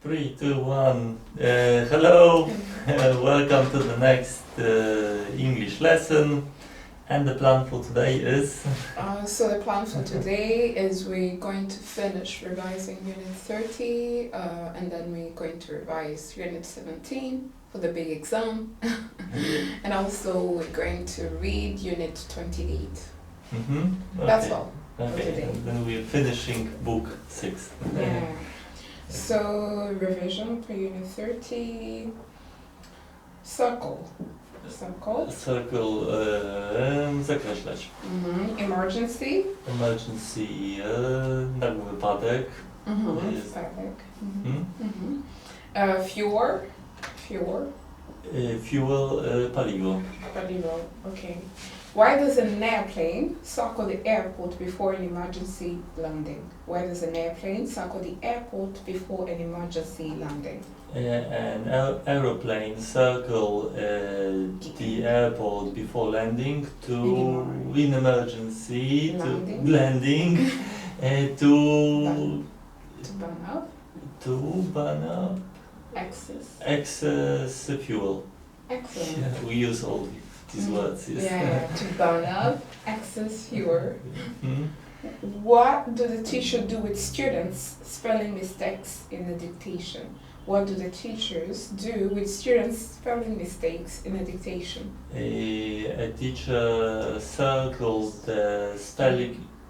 3, 2, 1. Hello, welcome to the next English lesson. And the plan for today is? So the plan for today is we're going to finish revising Unit 30 and then we're going to revise Unit 17 for the big exam. And also we're going to read Unit 28. Okay. That's all for Okay, today. and then we're finishing book 6. Yeah. So revision for Unit 30. Circle. Circle, zakreślać. Emergency. Emergency, nagły wypadek. Jest- Perfect. Hmm? Fuel. Fuel, paliwo. Okay. Why does an airplane circle the airport before an emergency landing? Why does an airplane circle the airport before an emergency landing? An aeroplane circle the airport before landing to in emergency Landing. to landing to burn up excess fuel. Excellent. Yeah, we use all these words. Yes. Yeah, to burn up excess fuel. Hmm? What do the teacher do with students spelling mistakes in the dictation? What do the teachers do with students spelling mistakes in a dictation? A teacher circles the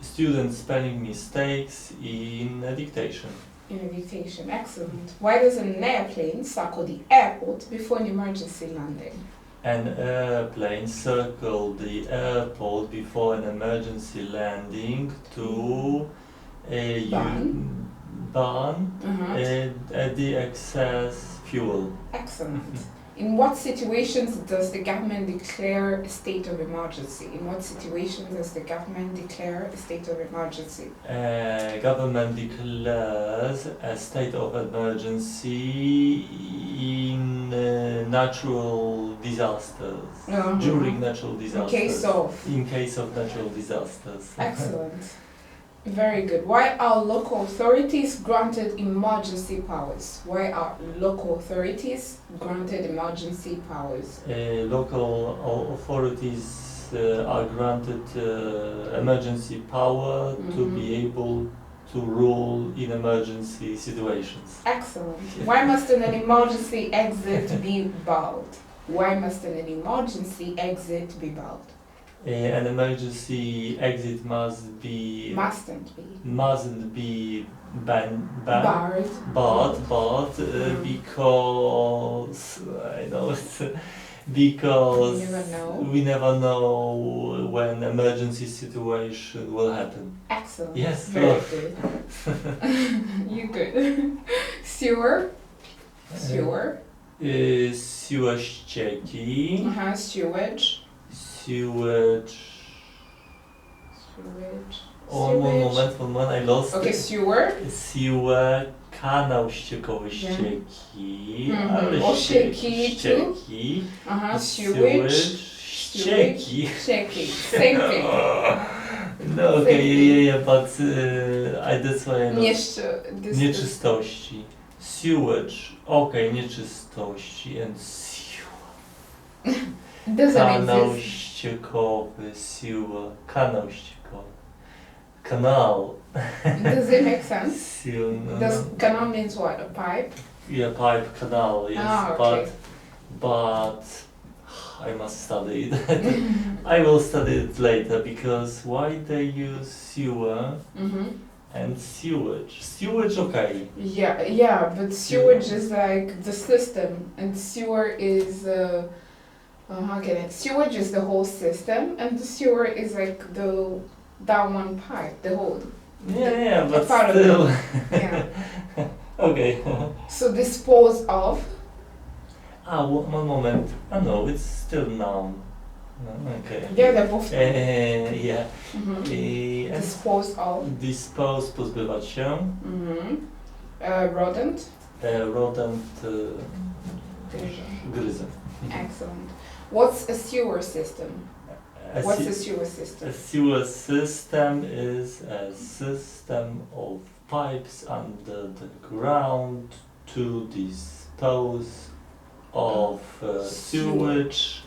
student spelling mistakes in a dictation. In a dictation, excellent. Why does an airplane circle the airport before an emergency landing? An airplane circled the airport before an emergency landing to burn the excess fuel. Excellent. In what situations does the government declare a state of emergency? In what situations does the government declare a state of emergency? Government declares a state of emergency in natural disasters. During natural disasters. In case of natural disasters. Excellent. Very good. Why are local authorities granted emergency powers? Why are local authorities granted emergency powers? Local authorities are granted emergency power to be able to rule in emergency situations. Excellent. Why must an emergency exit be barred? Why must an emergency exit be barred? An emergency exit mustn't be Barred. because I know it's because we never know when emergency situation will happen. Excellent. Yes, Very good. You good. Sewer. Sewer ścieki. Sewage. Sewage. One moment, I lost. Okay, sewer. Sewer, kanał ściekowy, ścieki. Ale ścieki. Sewage. Ścieki. Same thing. No, okay, yeah, but that's why I lost. Nieczystości. Sewage, okay, nieczystości and sewer. Kanał ściekowy, sewer, kanał ściekowy. Canal. Does it make sense? No. Does canal means what? A pipe? Yeah, pipe, canal, yes, okay. but I must study it. I will study it later because why they use sewer and sewage? Sewage, okay. Yeah, but sewage is like the system, and sewer is sewage is the whole system, and the sewer is like the down one pipe, the whole. Yeah, but part still. Of it. Yeah. Okay. So dispose of. One moment. No, it's still noun. Okay. Yeah, they're both. Yeah. Dispose of. Dispose, pozbywać się. Rodent. Rodent. Gryzę. Excellent. What's a sewer system? What's a sewer system? A sewer system is a system of pipes under the ground to dispose of sewage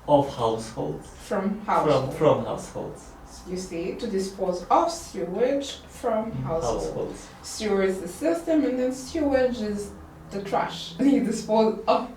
of households. From households. From households. You see, to dispose of sewage from households. Sewer is the system, and then sewage is the trash you dispose of.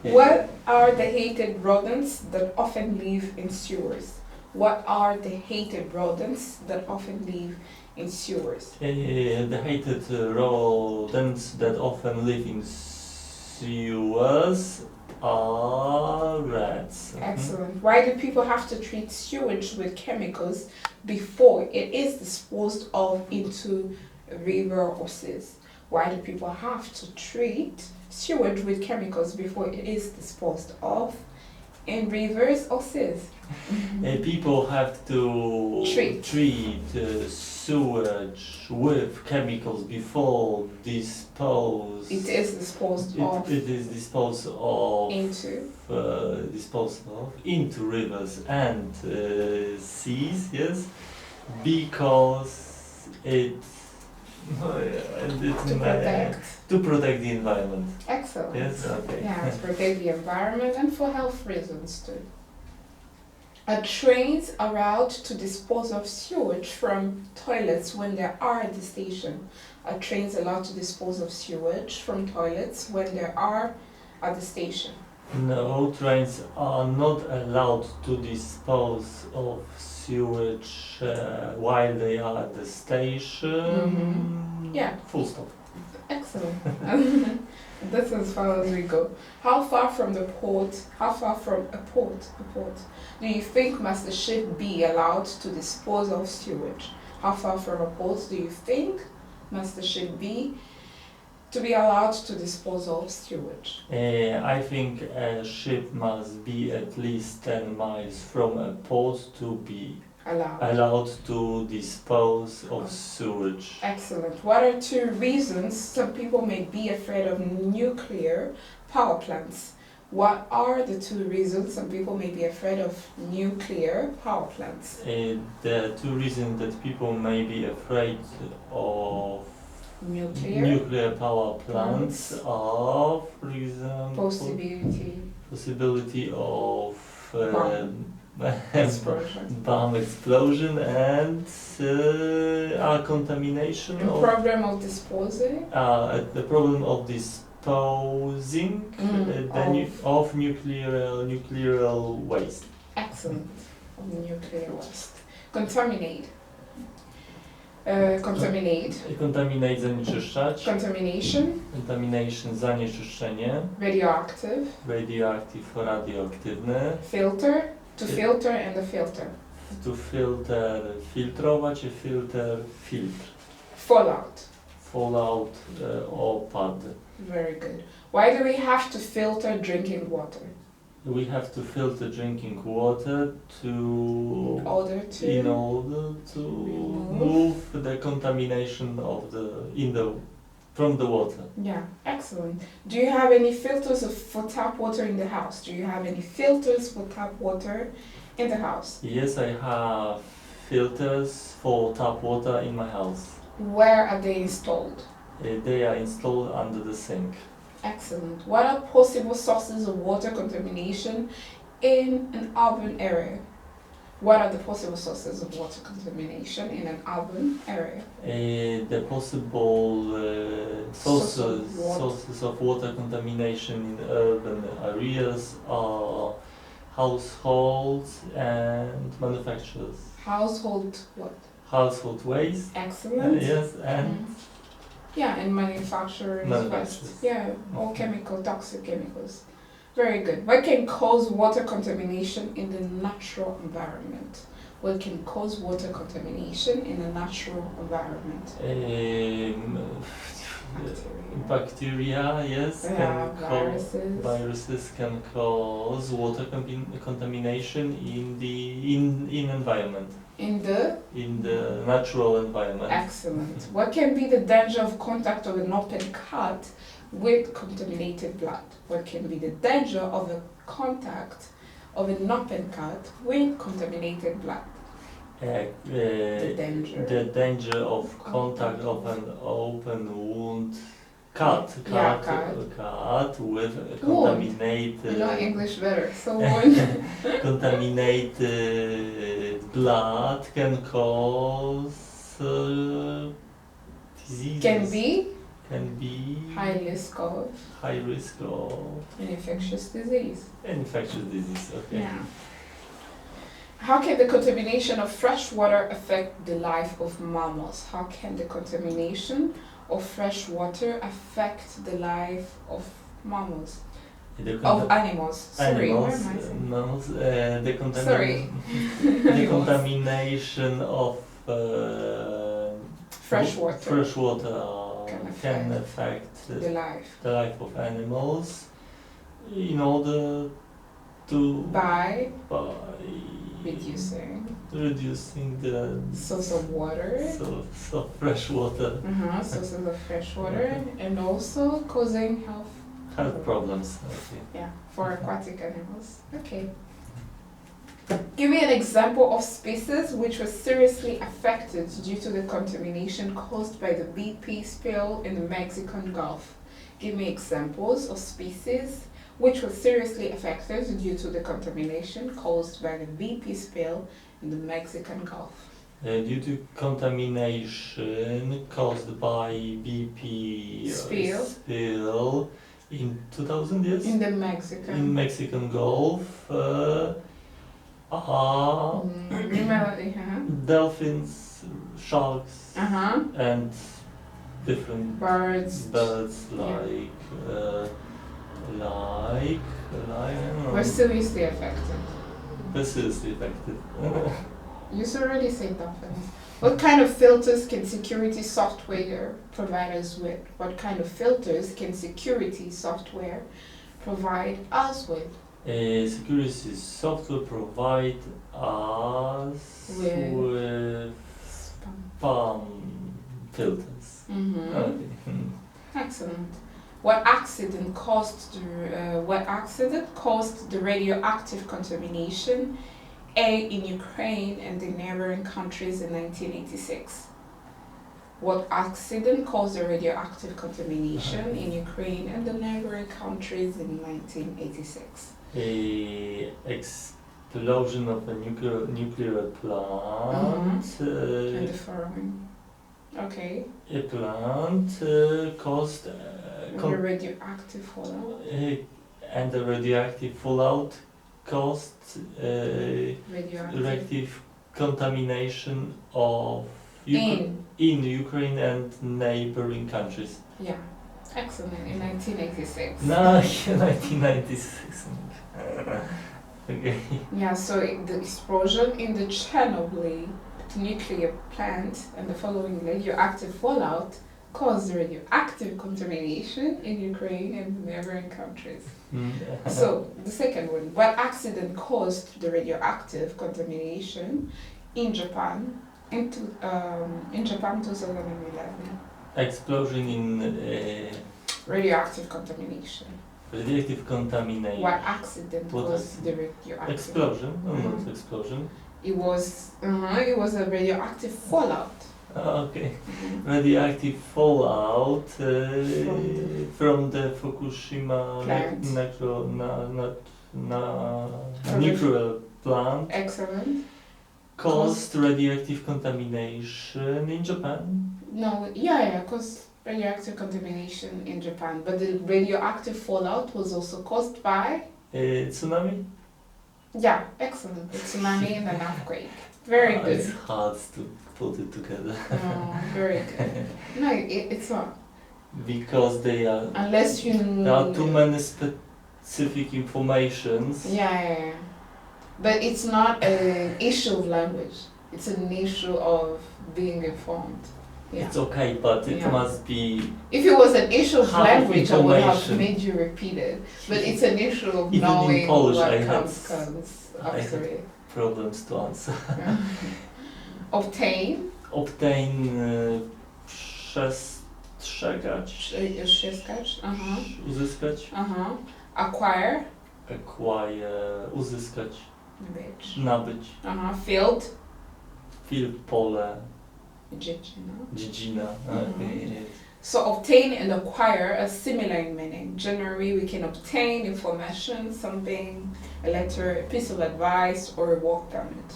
Yeah. What are the hated rodents that often live in sewers? What are the hated rodents that often live in sewers? The hated rodents that often live in sewers are rats. Excellent. Why do people have to treat sewage with chemicals before it is disposed of into a river or seas? Why do people have to treat sewage with chemicals before it is disposed of in rivers or seas? People have to Treat. Sewage with chemicals before dispose. It is disposed of It is disposed of into rivers and seas. Yes, because it to protect the environment. Excellent. Yes. Okay. Yeah, to protect the environment and for health reasons too. Are trains allowed to dispose of sewage from toilets when they are at the station? Are trains allowed to dispose of sewage from toilets when they are at the station? No, trains are not allowed to dispose of sewage while they are at the station. Yeah. Full stop. Excellent. That's as far as we go. How far from a port do you think must the ship be allowed to dispose of sewage? How far from a port do you think must the ship be to be allowed to dispose of sewage? I think a ship must be at least 10 miles from a port to be allowed to dispose of sewage. Excellent. What are 2 reasons some people may be afraid of nuclear power plants? What are the 2 reasons some people may be afraid of nuclear power plants? The 2 reasons that people may be afraid of nuclear power plants are, for example, possibility of bomb explosion and contamination. The problem of disposing. The problem of disposing of nuclear waste. Excellent. Of nuclear waste. Contaminate. Contaminate, zanieczyszczać. Contamination, zanieczyszczenie. Radioactive, radioaktywny. Filter, to filter and the filter. To filter, filtrować, filtr. Fallout, opad. Very good. Why do we have to filter drinking water? We have to filter drinking water in order to move the contamination from the water. Yeah, excellent. Do you have any filters for tap water in the house? Yes, I have filters for tap water in my house. Where are they installed? They are installed under the sink. Excellent. What are possible sources of water contamination in an urban area? What are the possible sources of water contamination in an urban area? The possible sources of water contamination in urban areas are households and manufacturers. Household what? Household waste. Excellent. Yes, and and manufacturers. Yeah, all toxic chemicals. Very good. What can cause water contamination in the natural environment? Bacteria, yes. Viruses can cause water contamination in environment. In the natural environment. Excellent. What can be the danger of contact of an open cut with contaminated blood? What can be the danger of a contact of an open cut with contaminated blood? The danger. the danger of contact of an open wound. Cut with contaminated. You know English better, so wound. Contaminated blood can cause diseases. Can be high risk of an infectious disease. Okay. Yeah. How can the contamination of fresh water affect the life of mammals? How can the contamination of fresh water affect the life of mammals? Of animals. Sorry, where am I saying? Mammals. The contamination of fresh water can affect the life of animals in order to by reducing the source of water. Source of fresh water. Sources of fresh water, and also causing health problems. Okay. Yeah, for aquatic animals. Okay. Give me an example of species which was seriously affected due to the contamination caused by the BP spill in the Mexican Gulf. Give me examples of species which was seriously affected due to the contamination caused by the BP spill in the Mexican Gulf. Due to contamination caused by BP spill in 2000 years in the Mexican Gulf, dolphins, sharks, and different birds like were seriously affected. You already said dolphins. What kind of filters can security software provide us with? What kind of filters can security software provide us with? Security software provide us with spam filters. Okay. Excellent. What accident caused the radioactive contamination in Ukraine and the neighboring countries in 1986? What accident caused the radioactive contamination in Ukraine and the neighboring countries in 1986? Explosion of a nuclear plant. And the following. Okay. A plant caused the radioactive fallout. And the radioactive fallout caused radioactive contamination of in Ukraine and neighboring countries. Yeah, excellent. In 1986. No, 1996. Okay. Yeah, so the explosion in the Chernobyl nuclear plant and the following radioactive fallout caused radioactive contamination in Ukraine and neighboring countries. So the second one, what accident caused the radioactive contamination in Japan in 2011? Explosion in radioactive contamination. Radioactive contamination. What accident caused the radioactive? Explosion. Not explosion. It was a radioactive fallout. Okay. Radioactive fallout from the Fukushima nuclear plant. Excellent. Caused radioactive contamination in Japan. No, caused radioactive contamination in Japan, but the radioactive fallout was also caused by tsunami. Yeah, excellent. The tsunami and an earthquake. Very good. It's hard to put it together. Very good. No, it's not. Because they are. Unless you. There are too many specific informations. Yeah. But it's not an issue of language. It's an issue of being informed. Yeah. It's okay, but it must be. If it was an issue of language, I would have made you repeat it. But it's an issue of even knowing in Polish, what comes after it. Problems to answer. Obtain. Przestrzegać. Uzyskać. Acquire. Uzyskać. Nabyć. Nabyć. Field. field, pole, Dziedzina. dziedzina. Mhm. So obtain and acquire are similar in meaning. Generally, we can obtain information, something, a letter, a piece of advice, or a work permit.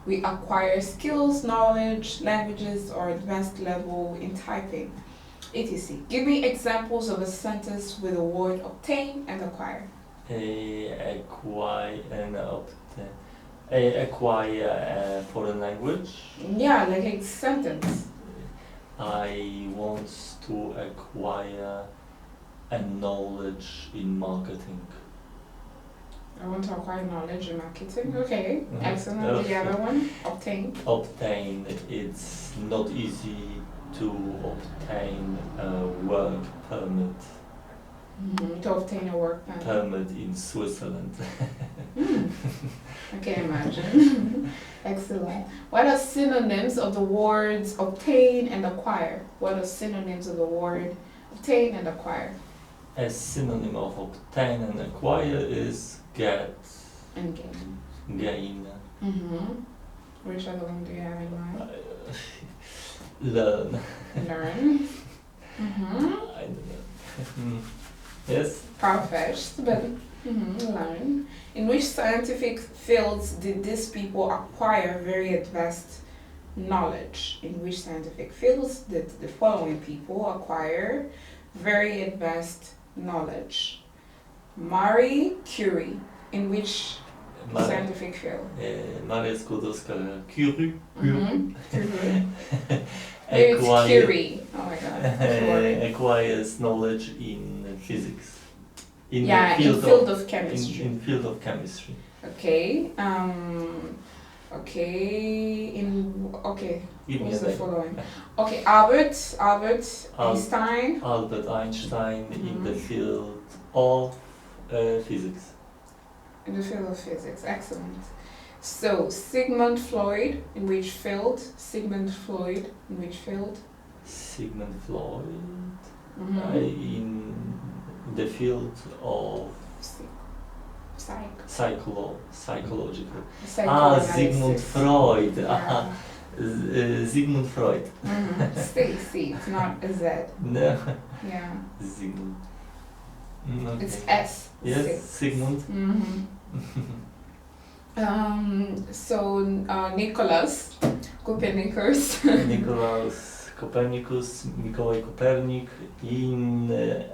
We acquire skills, knowledge, languages, or advanced level in typing, etc. Give me examples of a sentence with the word obtain and acquire. Acquire and obtain. Acquire a foreign language. Yeah, like a sentence. I want to acquire a knowledge in marketing. I want to acquire knowledge in marketing. Okay, Mhm. excellent. The other one, obtain. Obtain. It's not easy to obtain a work permit. To obtain a work permit. Permit in Switzerland. I can imagine. Excellent. What are synonyms of the words obtain and acquire? What are synonyms of the word obtain and acquire? A synonym of obtain and acquire is get, And gain. gain, Which other one do you have in mind? learn. Learn. I don't know. Yes? Perfect, but learn. In which scientific fields did these people acquire very advanced knowledge? In which scientific fields did the following people acquire very advanced knowledge? Marie Curie. In which scientific field? Maria Skłodowska-Curie. Curie. Maybe it's Curie. Oh my god. Sorry. Acquires knowledge in physics. In Yeah, the in field field of chemistry. In field of chemistry. Okay. Okay. Give me Who's a the name. following? Okay, Albert Al- Einstein. Albert Einstein in the field of physics. In the field of physics. Excellent. So Sigmund Freud, in which field? Sigmund Freud, in which field? Sigmund Freud in the field of psychological. Sigmund Freud. Yeah. Sigmund Freud. C, it's not a Z. No. Yeah. Sigmund. Okay. It's S. Yes, Sigmund. So Nicholas Copernicus. Nicolaus Copernicus, Mikołaj Kopernik in the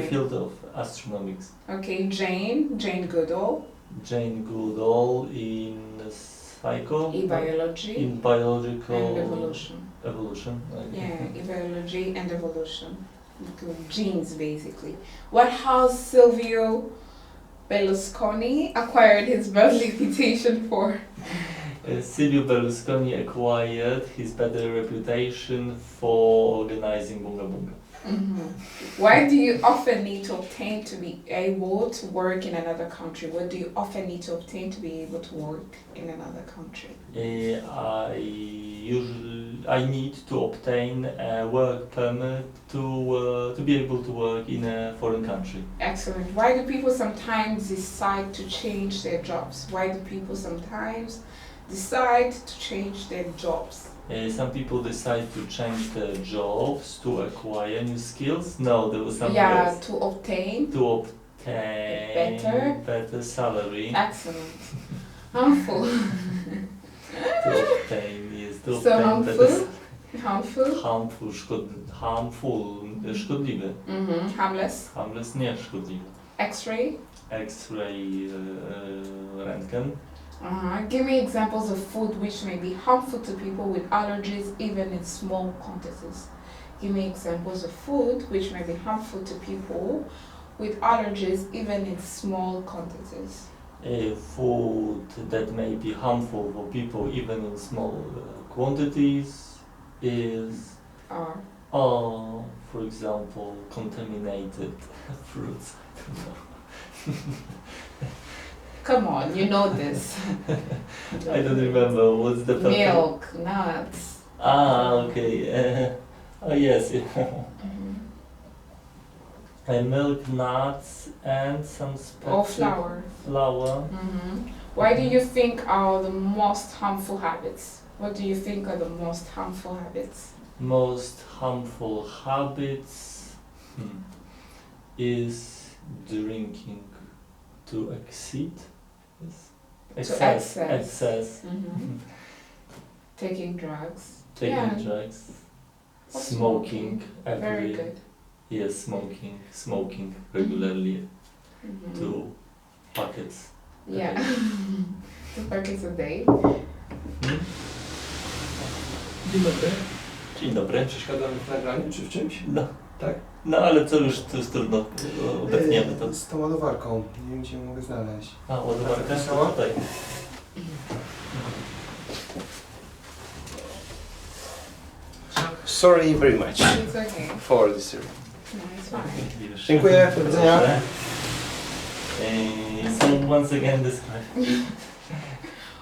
field of astronomics. Okay, Jane Goodall. Jane Goodall in biology. In biological and evolution. Evolution. Okay. Yeah, biology and evolution. Genes, basically. What has Silvio Berlusconi acquired his bad reputation for? Silvio Berlusconi acquired his better reputation for organizing Bunga Bunga. Why do you often need to obtain to be able to work in another country? What do you often need to obtain to be able to work in another country? I need to obtain a work permit to be able to work in a foreign country. Excellent. Why do people sometimes decide to change their jobs? Why do people sometimes decide to change their jobs? Some people decide to change their jobs to acquire new skills. No, there was something else. To obtain. To obtain better salary. Excellent. Harmful. To obtain, yes, to So obtain better. Harmful. Szkodliwy. Harmless. Harmless, nie szkodliwy. X-ray. X-ray, rentgen. Give me examples of food which may be harmful to people with allergies even in small quantities. Give me examples of food which may be harmful to people with allergies even in small quantities. Food that may be harmful for people even in small quantities is, for example, contaminated fruits. I don't know. Come on, you know this. I don't remember. What's the milk, nuts. Okay. Yes. Milk, nuts, and some flour. Flour. Why do you think are the most harmful habits? What do you think are the most harmful habits? Most harmful habits is drinking to exceed. Yes. Excess. Taking drugs. Taking drugs. Or Smoking. Very good. Yes, smoking regularly. 2 packets. Yeah. 2 packets a day. Dzień dobry. Dzień dobry. Przeszkadzamy w nagraniu czy w czymś? No. Tak? No ale to już trudno, obetniemy to. Z tą ładowarką. Nie wiem, gdzie ją mogę znaleźć. A, ładowarka? Pisała? Tutaj. Sorry very much It's okay. for this. No, it's fine. Dziękuję, do widzenia. So once again describe.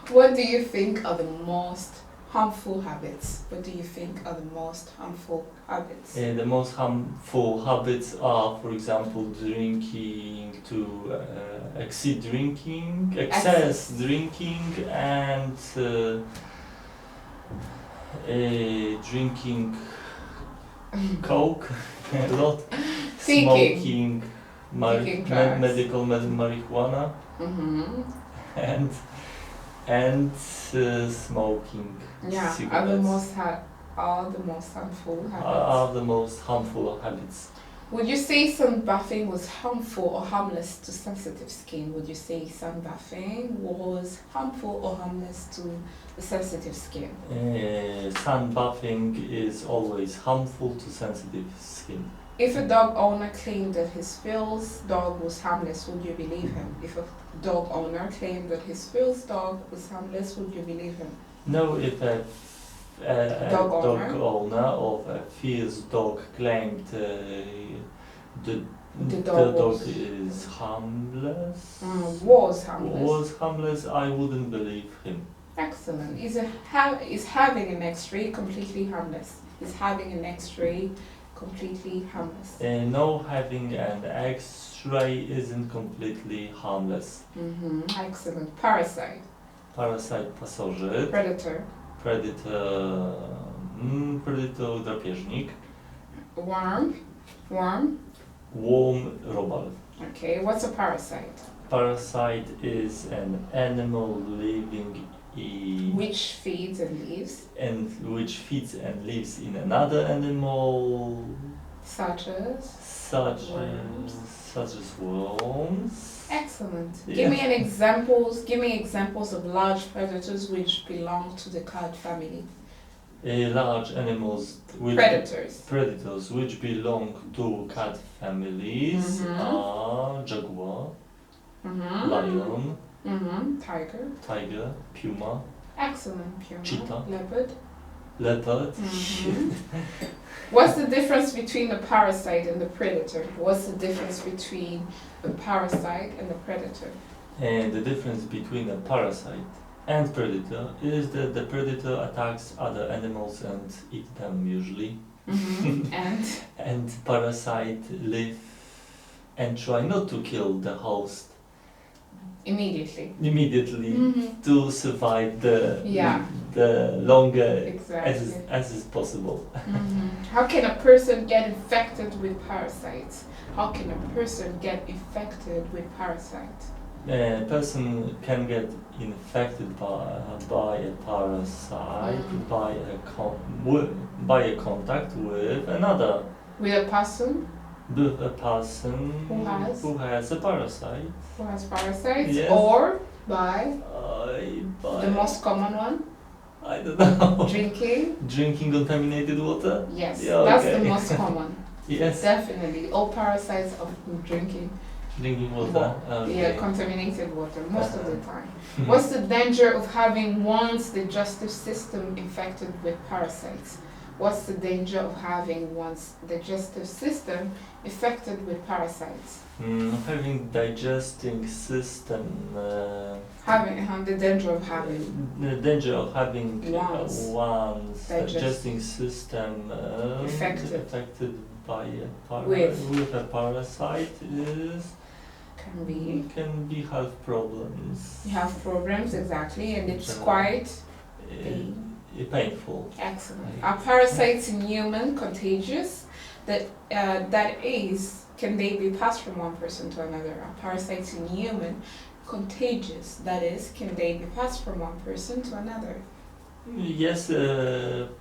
What do you think are the most harmful habits? What do you think are the most harmful habits? The most harmful habits are, for example, drinking to exceed drinking, excess drinking, and drinking coke a lot, smoking medical marijuana, and smoking Yeah, cigarettes. are the most harmful habits. Are the most harmful habits. Would you say sunbathing was harmful or harmless to sensitive skin? Would you say sunbathing was harmful or harmless to the sensitive skin? Sunbathing is always harmful to sensitive skin. If a dog owner claimed that his Phil's dog was harmless, would you believe him? If a dog owner claimed that his Phil's dog was harmless, would you believe him? No, if a dog owner of a fierce dog claimed the dog is harmless, Was harmless. I wouldn't believe him. Excellent. Is having an X-ray completely harmless? Is having an X-ray completely harmless? No, having an X-ray isn't completely harmless. Excellent. Parasite. Parasite pasożyt. Predator. Predator drapieżnik. Worm. Worm robal. Okay, what's a parasite? Parasite is an animal living in Which feeds and lives? and which feeds and lives in another animal, Such as? such as worms. Excellent. Yeah. Give me examples of large predators which belong to the cat family. Large animals predators which belong to cat families are jaguar, lion, tiger, puma, Excellent. Puma. cheetah, Leopard. What's the difference between a parasite and a predator? What's the difference between a parasite and a predator? And the difference between a parasite and predator is that the predator attacks other animals and eat them usually. And parasite live and try not to kill the host immediately to survive the longer as is possible. How can a person get infected with parasites? A person can get infected by a parasite by a contact with another. With a person who has a parasite. Who has parasites? Yes. Or by the most common one? I don't know. Drinking contaminated water? Yes, Yeah, that's okay. the most common. Yes. Definitely. All parasites are from drinking water. Okay. Yeah, contaminated water most of the time. What's the danger of having one's digestive system infected with parasites? What's the danger of having one's digestive system infected with parasites? Having digesting system. The danger of having. The danger of having one's digesting system affected by with a parasite can be health problems. You have problems, exactly, and it's quite painful. Excellent. Are parasites in human contagious? That is, can they be passed from one person to another? Are parasites in human contagious? That is, can they be passed from one person to another? Yes,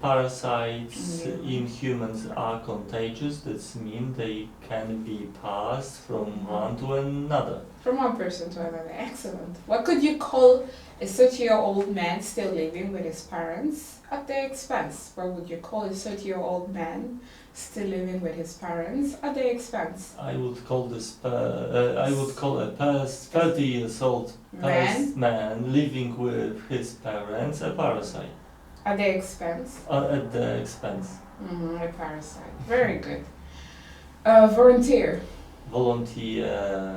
parasites Yeah. in humans are contagious. That means they can be passed from one to another. From one person to another. Excellent. What could you call a 30-year-old man still living with his parents at their expense? What would you call a 30-year-old man still living with his parents at their expense? I would call a 30 years old man living with his parents a parasite. At their expense? At the expense. A parasite. Very good. Volunteer. Volunteer.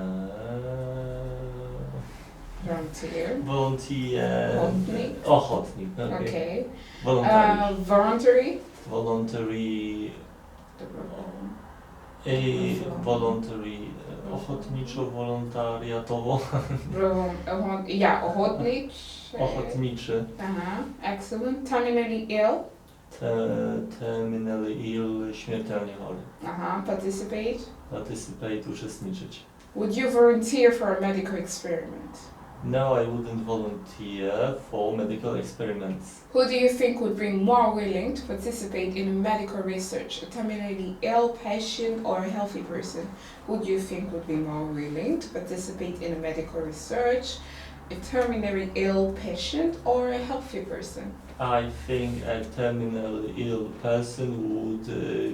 Ochotnik. Okay. Voluntary. Voluntary. Voluntary. Voluntary. Ochotniczo, wolontariatowo. Ochotniczy. Excellent. Terminally ill. Terminally ill, śmiertelnie chory. Participate. Participate, uczestniczyć. Would you volunteer for a medical experiment? No, I wouldn't volunteer for medical experiments. Who do you think would be more willing to participate in medical research? A terminally ill patient or a healthy person? Who do you think would be more willing to participate in a medical research? A terminally ill patient or a healthy person? I think a terminally ill person would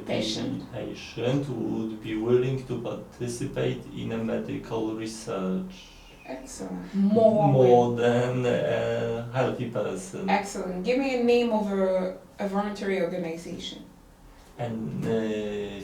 Patient would be willing to participate in a medical research. Excellent. More than a healthy person. Excellent. Give me a name of a voluntary organization. And Red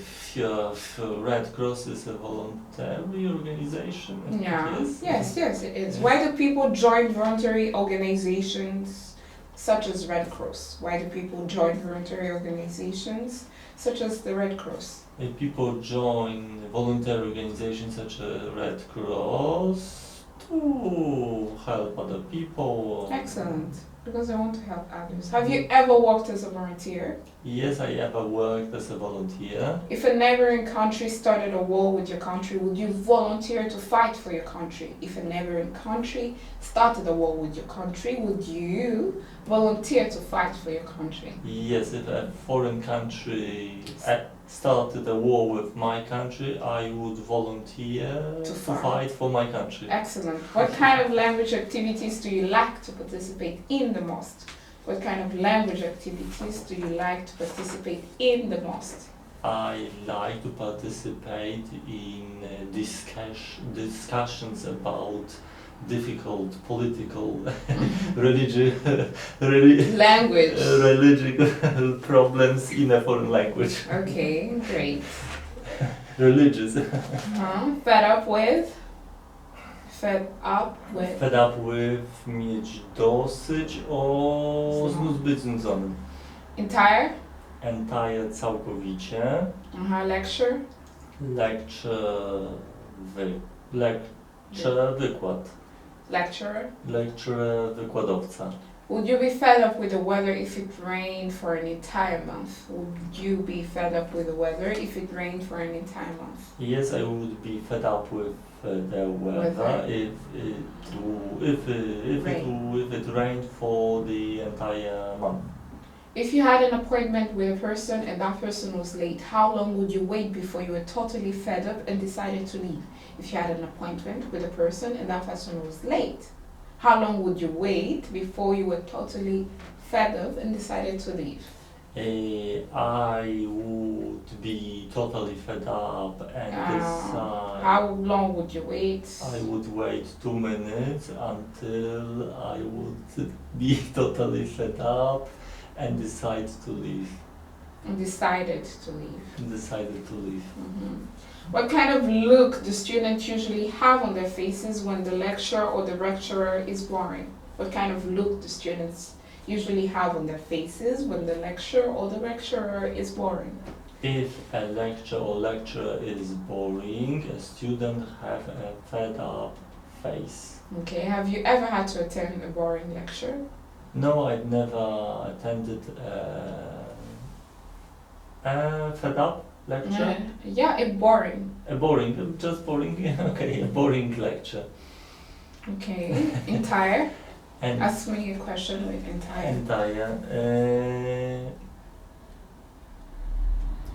Cross is a voluntary organization. Yeah. Yes, it is. Why do people join voluntary organizations such as Red Cross? Why do people join voluntary organizations such as the Red Cross? People join voluntary organizations such as Red Cross to help other people. Excellent. Because I want to help others. Have you ever worked as a volunteer? Yes, I ever worked as a volunteer. If a neighboring country started a war with your country, would you volunteer to fight for your country? If a neighboring country started a war with your country, would you volunteer to fight for your country? Yes, if a foreign country started a war with my country, I would volunteer to fight for my country. Excellent. What kind of language activities do you like to participate in the most? What kind of language activities do you like to participate in the most? I like to participate in discussions about difficult political, religious problems in a foreign language. Okay, great. Religious. Fed up with? Fed up with, mieć dosyć, być znudzonym. Entire? Entire, całkowicie. Lecture? Wykład. Lecturer, wykładowca. Would you be fed up with the weather if it rained for an entire month? Would you be fed up with the weather if it rained for an entire month? Yes, I would be fed up with the weather if it rained for the entire month. If you had an appointment with a person and that person was late, how long would you wait before you were totally fed up and decided to leave? If you had an appointment with a person and that person was late, how long would you wait before you were totally fed up and decided to leave? I would be totally fed up and decide. How long would you wait? I would wait 2 minutes until I would be totally fed up and decide to leave. Decided to leave. What kind of look do students usually have on their faces when the lecturer or the lecturer is boring? What kind of look do students usually have on their faces when the lecturer or the lecturer is boring? If a lecture or lecturer is boring, a student have a fed up face. Okay, have you ever had to attend a boring lecture? No, I've never attended a fed up lecture. Yeah, it's boring. A boring, just boring. Okay, a boring lecture. Okay, entire. And Ask me a question with entire. entire.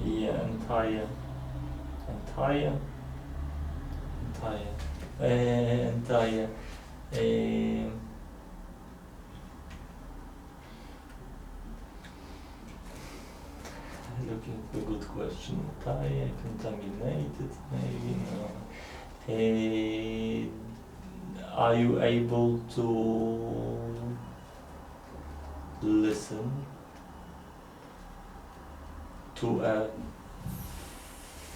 Yeah, entire. Entire. Looking for a good question. Entire, contaminated, maybe no. Are you able to listen to a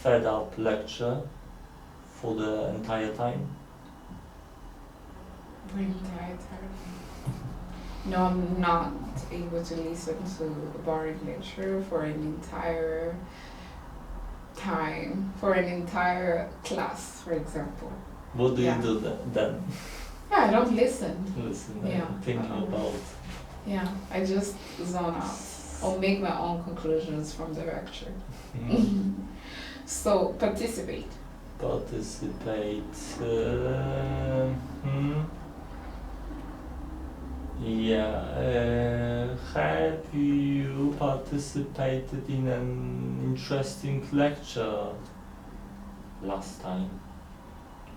fed up lecture for the entire time? For entire time. No, I'm not able to listen to a boring lecture for an entire time, for an entire class, for example. What do Yeah. you do then? Yeah, I don't listen. Listen, Yeah. thinking about. Yeah, I just zone out or make my own conclusions from the lecture. So, participate. Participate. Yeah. Have you participated in an interesting lecture last time?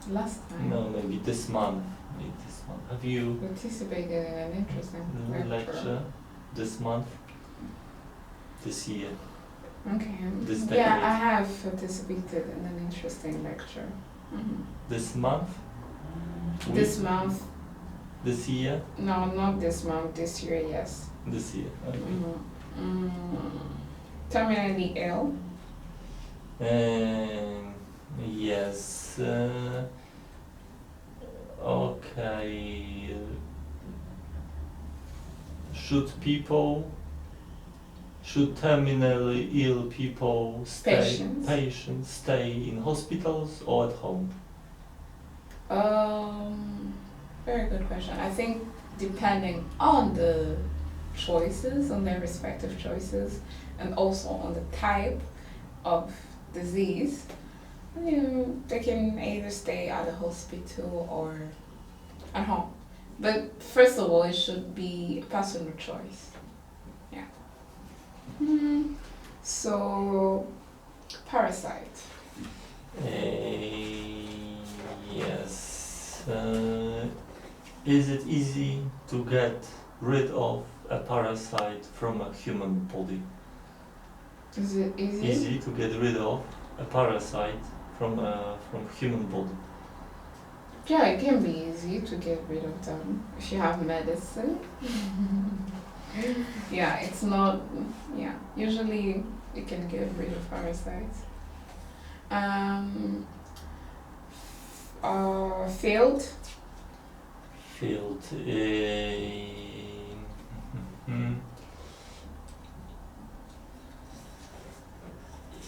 Last time. No, maybe this month. Have you Participated in an interesting lecture. this month? This year? Okay. This Yeah, decade. I have participated in an interesting lecture. This month? This month, This year? no, not this month, this year, yes. This year. Okay. Terminally ill. Yes. Okay. Should terminally ill people patients stay in hospitals or at home? Very good question. I think depending on the choices, on their respective choices, and also on the type of disease, they can either stay at the hospital or at home. But first of all, it should be a personal choice. Yeah. So, parasite. Yes. Is it easy to get rid of a parasite from a human body? Is it easy? Easy to get rid of a parasite from human body. Yeah, it can be easy to get rid of them if you have medicine. Yeah, it's not. Yeah, usually you can get rid of parasites. Field. Field.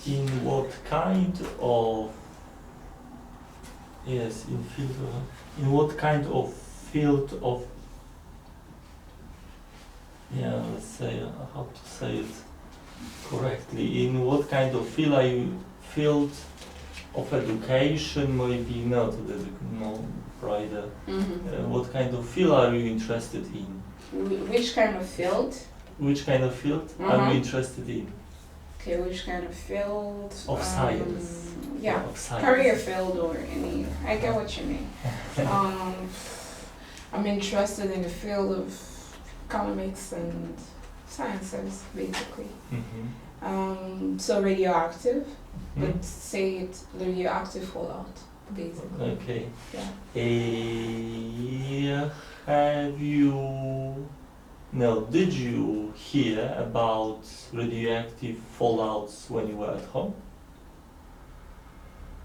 In what kind of in what kind of field of let's say how to say it correctly, in what kind of field of education, maybe not rather what kind of field are you interested in? Which kind of field? Which kind of field are you interested in? Okay, which kind of field? Of science. Yeah, of science. career field or any. I get what you mean. I'm interested in the field of economics and sciences, basically. So radioactive, but say it radioactive fallout, basically. Okay. Yeah. Did you hear about radioactive fallouts when you were at home?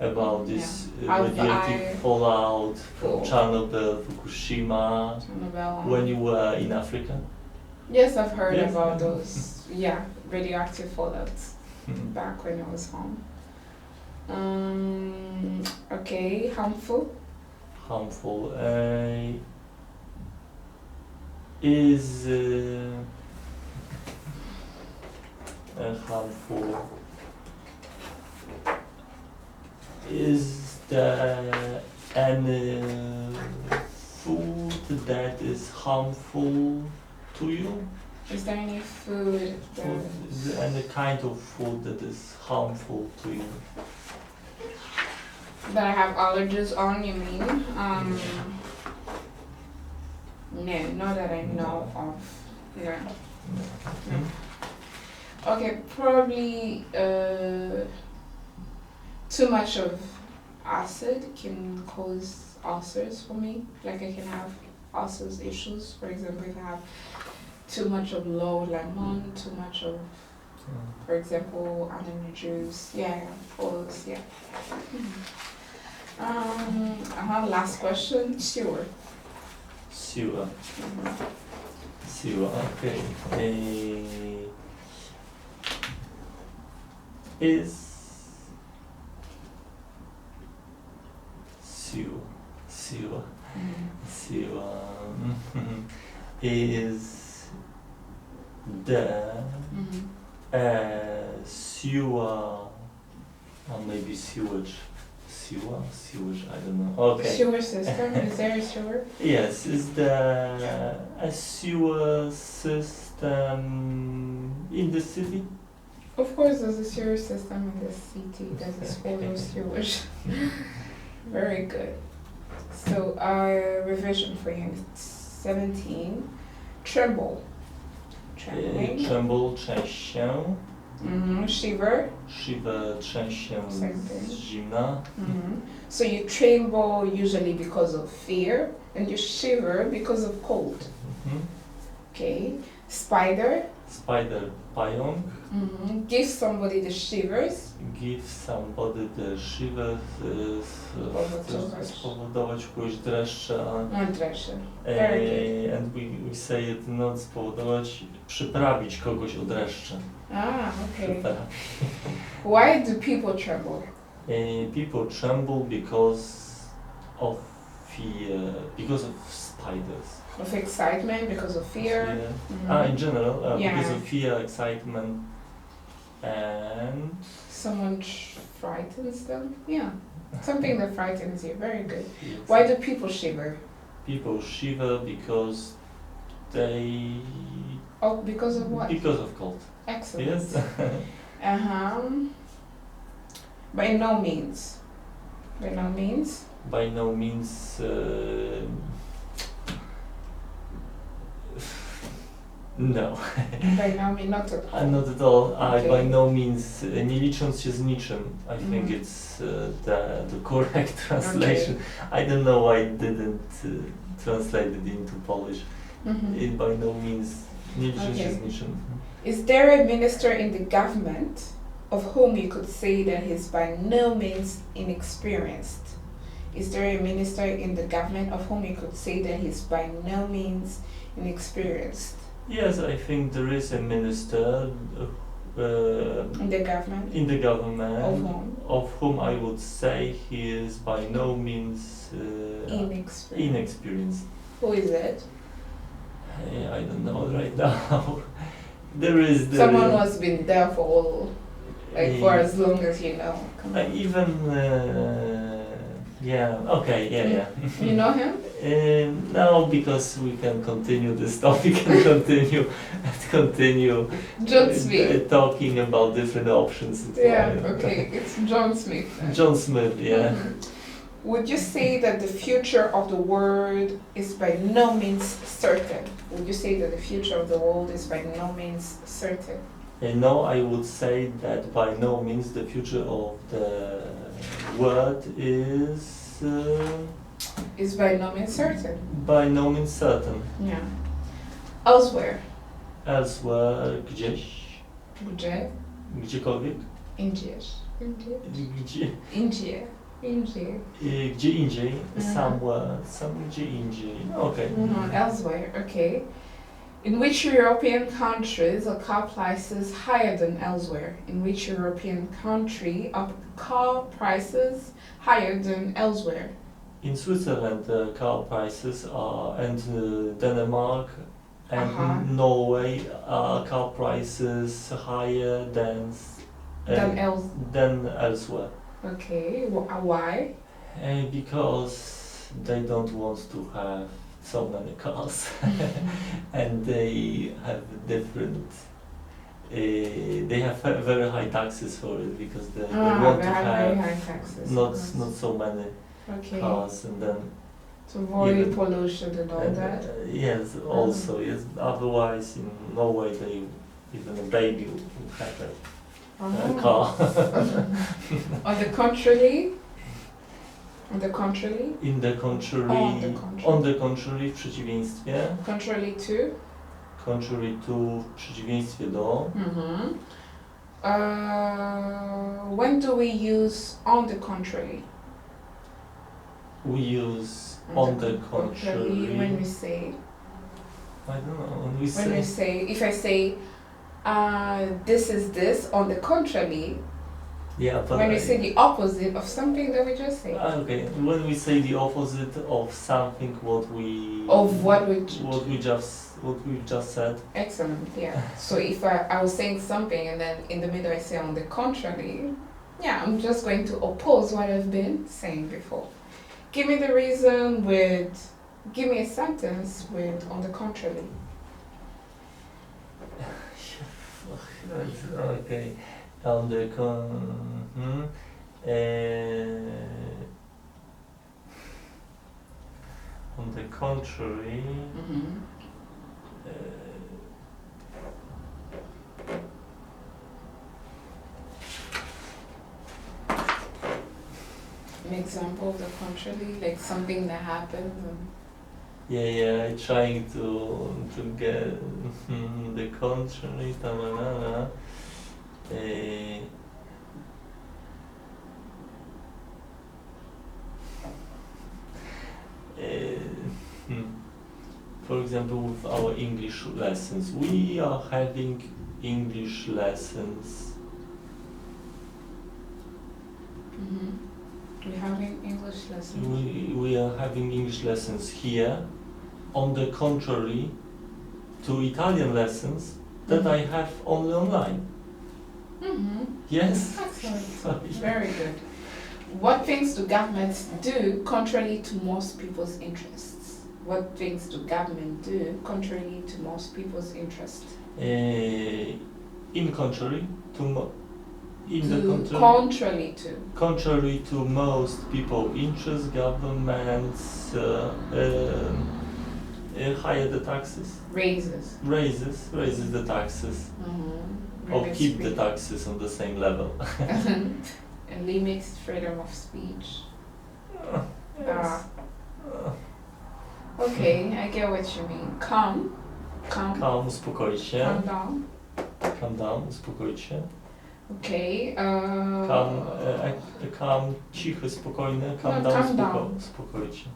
About this radioactive fallout from Chernobyl, Fukushima, when you were in Africa? Yes, I've heard about those. Yeah, radioactive fallouts back when I was home. Okay, harmful. Harmful. is harmful. Is there any food that is harmful to you? Is there any food that Is there any kind of food that is harmful to you? that I have allergies on, you mean? No, not that I know of. No. Hmm? Okay, probably too much of acid can cause ulcers for me. Like I can have ulcers issues. For example, if I have too much of low lemon, too much of, for example, lemon juice. Yeah, all those. Yeah. Last question. Sure. Siła. Siła, okay. Is siła. Is there siła, or maybe sewage? Sewage, I don't know. Okay. Sewer system. Is there a sewer? Yes, is there a sewer system in the city? Of course, there's a sewer system in the city that is full of sewage. Very good. So, revision for you. 17. Tremble. Trembling. Tremble, trzęść się. Shiver. Shiver, trzęść się Same thing. z zimna. So you tremble usually because of fear, and you shiver because of cold. Okay. Spider. Spider, pająk. Give somebody the shivers. Give somebody the shivers. Spowodować kogoś dreszcze. Dreszcze. Very good. And we say it not spowodować, przyprawić kogoś o dreszcze. Okay. Why do people tremble? People tremble because of fear, because of spiders. Of excitement, because of fear? In general, Yeah. because of fear, excitement, and... Someone frightens them? Yeah. Something that frightens you. Very good. Yes. Why do people shiver? People shiver because they... Oh, because of what? Because of cold. Excellent. Yes. By no means. By no means? By no means... No. By no means, not at all. Not at all. Okay. By no means, nie licząc się z niczym. I think it's the correct translation. I don't know why I didn't translate it into Polish. By no means, nie licząc się z niczym. Is there a minister in the government of whom you could say that he's by no means inexperienced? Is there a minister in the government of whom you could say that he's by no means inexperienced? Yes, I think there is a minister In the government? in the government Of whom? of whom I would say he is by no means inexperienced. Who is it? I don't know right now. There is Someone who has been there for all, like for as long as you know. Come on. Yeah. You know him? No, because we can continue this topic and continue John Smith. talking about different options. Yeah, okay, it's John Smith. Then. John Smith, yeah. Would you say that the future of the world is by no means certain? Would you say that the future of the world is by no means certain? No, I would say that by no means the future of the world is by no means certain. by no means certain. Yeah. Elsewhere. Elsewhere, gdzieś, Gdzie? gdziekolwiek, India. gdzie indziej, somewhere, gdzie indziej. Okay. Elsewhere, okay. In which European countries are car prices higher than elsewhere? In which European country are car prices higher than elsewhere? In Switzerland, car prices are, and Denmark And in Norway, car prices higher than elsewhere. Okay, why? Because they don't want to have so many cars, and they have different. They have very high taxes for it because they want to very have high taxes. not so many cars, and then to avoid even- pollution and all that. yes, also yes. Otherwise, in Norway, even a baby will have a car. On the contrary. On the contrary. In the contrary. On the contrary, w przeciwieństwie. Contrary to. Contrary to, w przeciwieństwie do. When do we use on the contrary? We use on the contrary. When we say. I don't know. When we say, if I say, this is this, on the contrary. Yeah, but when we say the opposite of something that we just say. Okay, when we say the opposite of something, what we just said. Excellent. Yeah. So if I was saying something and then in the middle I say on the contrary, yeah, I'm just going to oppose what I've been saying before. Give me the reason with. Give me a sentence with on the contrary. Okay. On the on the contrary. An example of the contrary, like something that happened. Yeah, trying to get the contrary. For example, with our English lessons, we are having English lessons. We're having English lessons. We are having English lessons here. On the contrary to Italian lessons that I have only online. Yes. Excellent. Very good. What things do governments do contrary to most people's interests? What things do government do contrary to most people's interests? Contrary to most people's interests, governments higher the taxes. Raises the taxes. Or keep the taxes on the same level. And limits freedom of speech. Yes. Okay, I get what you mean. Calm, uspokój się. Calm down, uspokój się. Okay. Calm, cichy, spokojny. Calm down, uspokój się.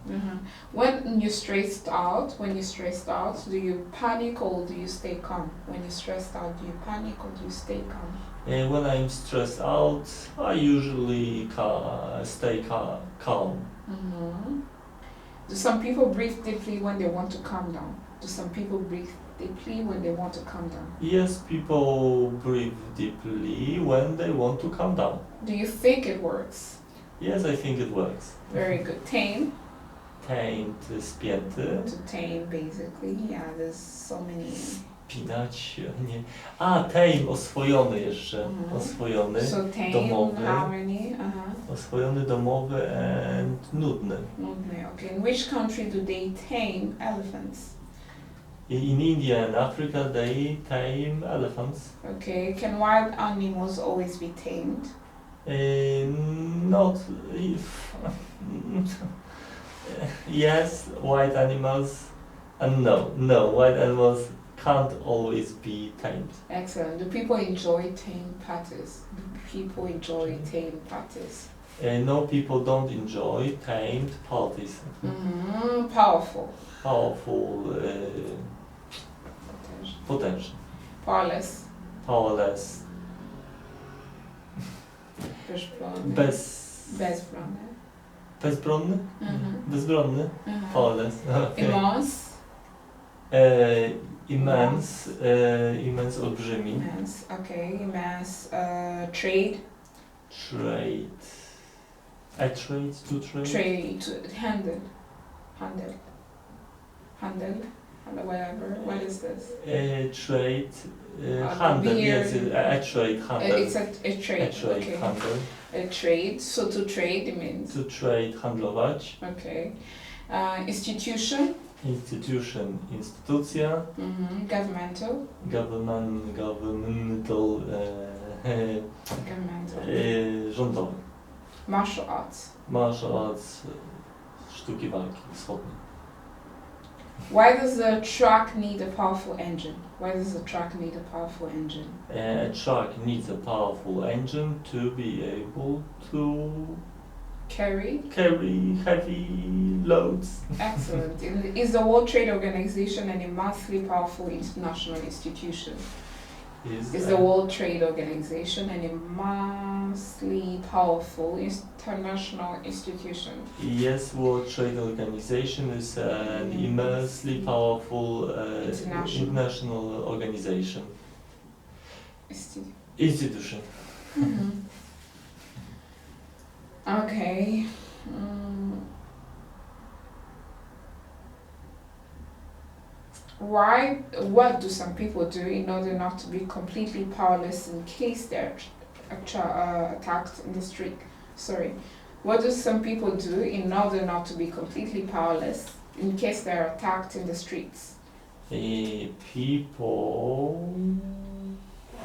When you're stressed out, do you panic or do you stay calm? When you're stressed out, do you panic or do you stay calm? When I'm stressed out, I usually stay calm. Do some people breathe deeply when they want to calm down? Do some people breathe deeply when they want to calm down? Yes, people breathe deeply when they want to calm down. Do you think it works? Yes, I think it works. Very good. Tame? Tamed, spięty. To tame, basically. Yeah, there's so many... Spinać, nie. Tame, oswojony jeszcze. Oswojony, so tame, domowy. How many? Oswojony, domowy and nudny. Nudny, okay. In which country do they tame elephants? In India and Africa, they tame elephants. Okay. Can wild animals always be tamed? Not if... yes, wild animals, and no, wild animals can't always be tamed. Excellent. Do people enjoy tame parties? No, people don't enjoy tamed parties. Powerful. Potential. Powerless. Bezbronny. Powerless. Okay. Immense. Immense, immense olbrzymi. Immense, okay. Immense. Trade. Trade. A trade, to trade? Trade. Handle. Whatever. What is this? Trade. Could Handel, be yes, here. a trade, handel. It's a trade. A trade, Okay. handel. A trade. So to trade it means. To trade, handlować. Okay. Institution. Institution, instytucja. Governmental. Governmental, Governmental. rządowy. Martial arts. Martial arts, sztuki walki wschodniej. Why does the truck need a powerful engine? Why does the truck need a powerful engine? A truck needs a powerful engine to be able to Carry. carry heavy loads. Excellent. Is the World Trade Organization an immensely powerful international institution? Is the World Trade Organization an immensely powerful international institution? Yes, World Trade Organization is an immensely powerful international organization. Institution. Okay. What do some people do in order not to be completely powerless in case they're attacked in the street? Sorry. What do some people do in order not to be completely powerless in case they're attacked in the streets? People,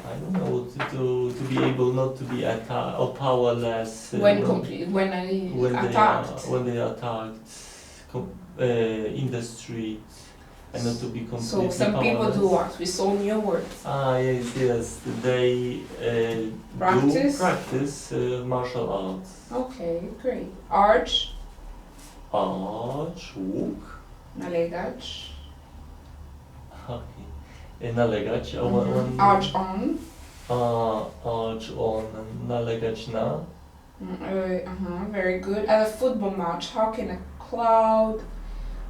I don't know, to be able not to be attacked or powerless When they are attacked in the street and not to be completely So some powerless. people do what? We saw new words. Yes, they practice martial arts. Okay, great. Arch, Łuk. nalegać. Okay. Nalegać. Arch on. Arch on. Nalegać na. Very good. At a football match, how can a crowd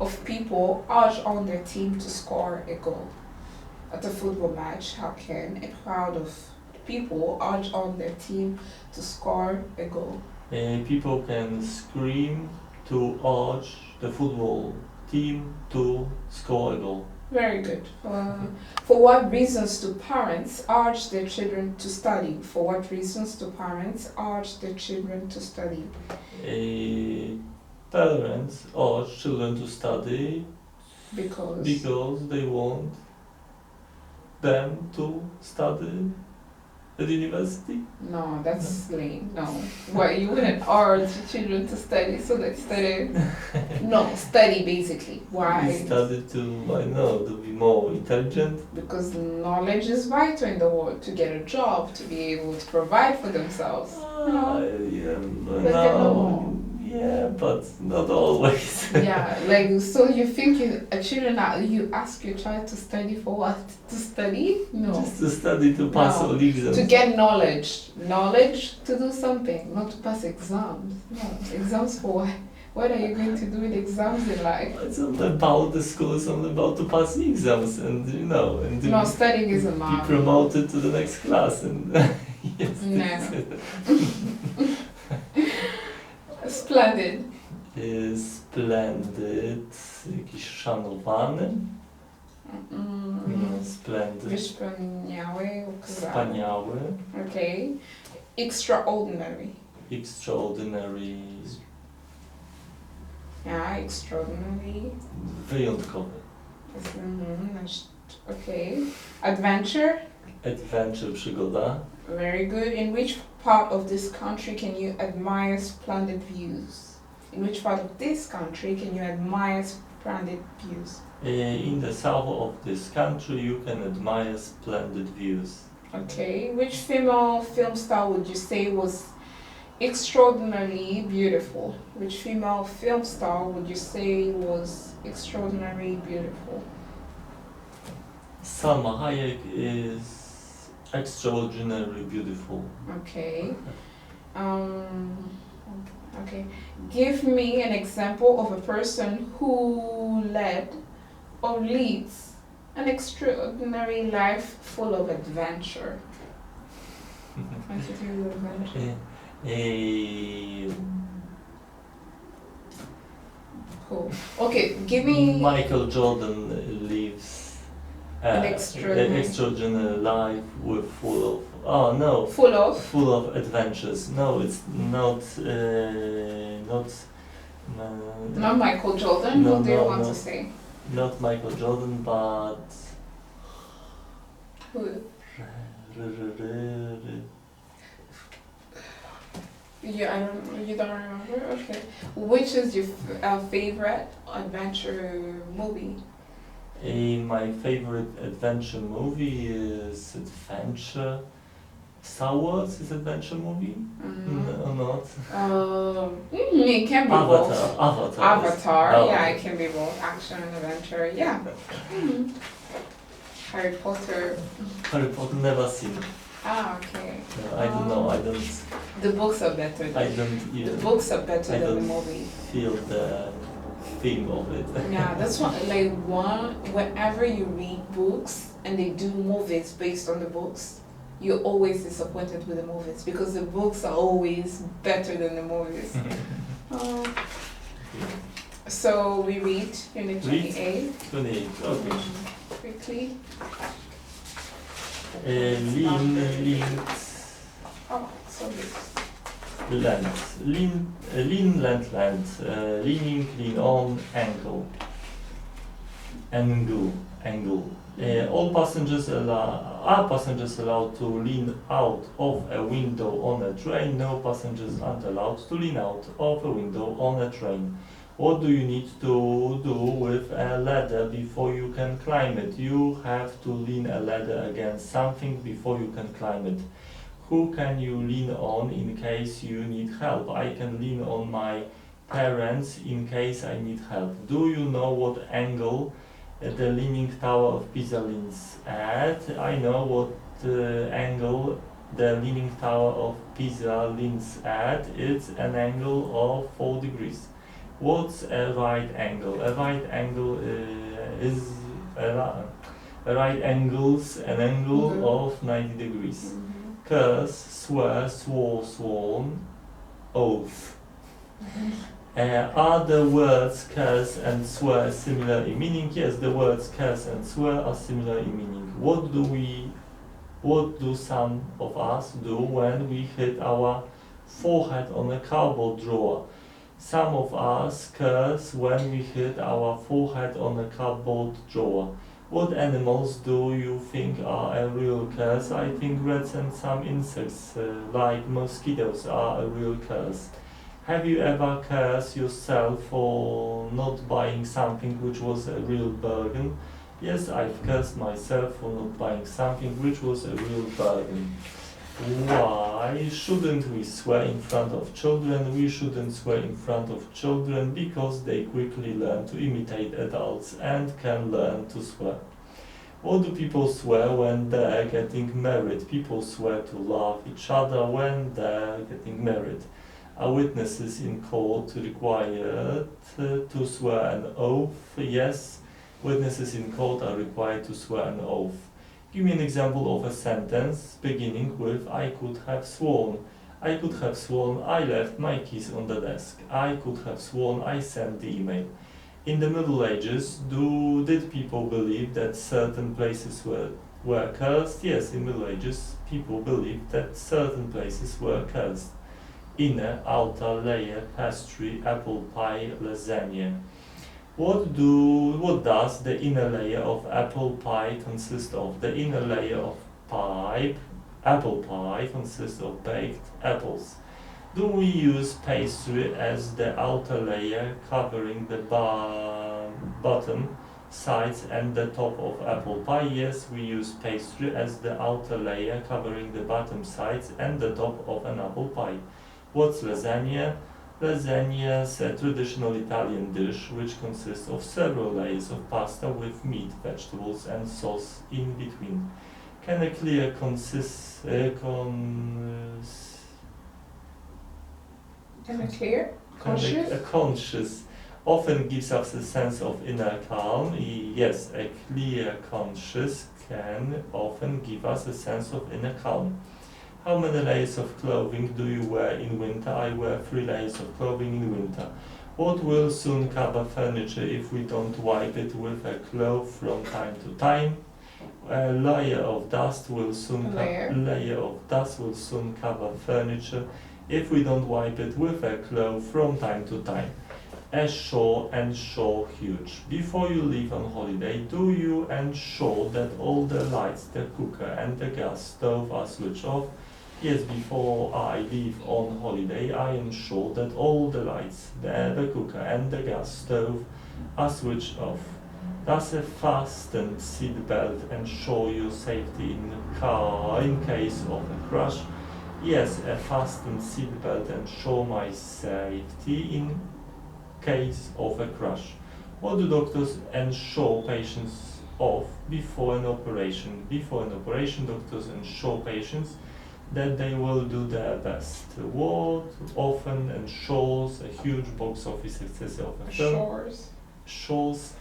of people urge on their team to score a goal? At a football match, how can a crowd of people urge on their team to score a goal? People can scream to urge the football team to score a goal. Very good. For what reasons do parents urge their children to study? For what reasons do parents urge their children to study? Parents urge children to study Because they want them to study at university. No, that's lame. No. Well, you wouldn't urge children to study, so they study. No, study basically. Why? They study to be more intelligent. Because knowledge is vital in the world to get a job, to be able to provide for themselves. Yeah, but not always. Yeah, like so you think you ask your child to study for what? To study? No. Just to study to pass all exams. To get knowledge. Knowledge to do something, not to pass exams. No. Exams for what? What are you going to do with exams in life? It's not about the school, it's only about to pass exams and No, studying is a be must. promoted to the next class and yes. No. Splendid. Splendid, jakiś szanowany. Splendid. Wspaniały. Wspaniały. Okay. Extraordinary. Extraordinary. Yeah, extraordinary. Wyjątkowy. Okay. Adventure. Adventure, przygoda. Very good. In which part of this country can you admire splendid views? In which part of this country can you admire splendid views? In the south of this country you can admire splendid views. Okay. Which female film star would you say was extraordinarily beautiful? Which female film star would you say was extraordinarily beautiful? Salma Hayek is extraordinarily beautiful. Okay. Okay. Give me an example of a person who led or leads An extraordinary life full of adventure. Want to do adventure? Cool. Okay, give me. Michael Jordan lives An an extraordinary life with full of full of adventures. No, it's not Not Michael Jordan. No, What do you no, want no. to say? not Michael Jordan, but Who? Yeah, I don't. You don't remember? Okay. Which is your favorite adventure movie? My favorite adventure movie is Adventure. Star Wars is adventure movie? No, not. It can be both. Avatar. Oh. Yeah, it can be both action and adventure. Yeah. Mhm. Harry Potter. Harry Potter never seen. Okay. No, I don't know. I don't. The books are better. I don't The even books are better I than the don't movie. feel the theme of it. Yeah, that's what, like, whenever you read books and they do movies based on the books, you're always disappointed with the movies because the books are always better than the movies. So we read Unit 28. 28. Okay. Quickly. Oh, so good. Length. Lean, length. Leaning, lean on, angle. Angle. All passengers are passengers allowed to lean out of a window on a train? No passengers aren't allowed to lean out of a window on a train. What do you need to do with a ladder before you can climb it? You have to lean a ladder against something before you can climb it. Who can you lean on in case you need help? I can lean on my parents in case I need help. Do you know what angle the Leaning Tower of Pisa leans at? I know what angle the Leaning Tower of Pisa leans at. It's an angle of 4 degrees. What's a right angle? A right angle is a right angle's an angle of 90 degrees. Curse, swear, swore, sworn, oath. Are the words curse and swear similar in meaning? Yes, the words curse and swear are similar in meaning. What do some of us do when we hit our forehead on a cardboard drawer? Some of us curse when we hit our forehead on a cardboard drawer. What animals do you think are a real curse? I think rats and some insects, like mosquitoes, are a real curse. Have you ever cursed yourself for not buying something which was a real bargain? Yes, I've cursed myself for not buying something which was a real bargain. Why shouldn't we swear in front of children? We shouldn't swear in front of children because they quickly learn to imitate adults and can learn to swear. What do people swear when they're getting married? People swear to love each other when they're getting married. Are witnesses in court required to swear an oath? Yes, witnesses in court are required to swear an oath. Give me an example of a sentence beginning with I could have sworn. I could have sworn I left my keys on the desk. I could have sworn I sent the email. In the Middle Ages, did people believe that certain places were cursed? Yes, in Middle Ages, people believed that certain places were cursed. Inner, outer layer, pastry, apple pie, lasagna. What does the inner layer of apple pie consist of? The inner layer of apple pie consists of baked apples. Do we use pastry as the outer layer covering the bottom sides and the top of apple pie? Yes, we use pastry as the outer layer covering the bottom sides and the top of an apple pie. What's lasagna? Lasagna is a traditional Italian dish which consists of several layers of pasta with meat, vegetables and sauce in between. Can a clear, conscious often gives us a sense of inner calm. Yes, a clear conscience can often give us a sense of inner calm. How many layers of clothing do you wear in winter? I wear 3 layers of clothing in winter. What will soon cover furniture if we don't wipe it with a cloth from time to time? A layer of dust will soon cover furniture if we don't wipe it with a cloth from time to time. Ensure huge. Before you leave on holiday, do you ensure that all the lights, the cooker and the gas stove are switched off? Yes, before I leave on holiday, I ensure that all the lights, the cooker and the gas stove are switched off. Does a fastened seat belt ensure your safety in the car in case of a crash? Yes, a fastened seat belt ensures my safety in case of a crash. What do doctors ensure patients of before an operation? Before an operation, doctors ensure patients that they will do their best. What often ensures a huge box office success of a film? Ensures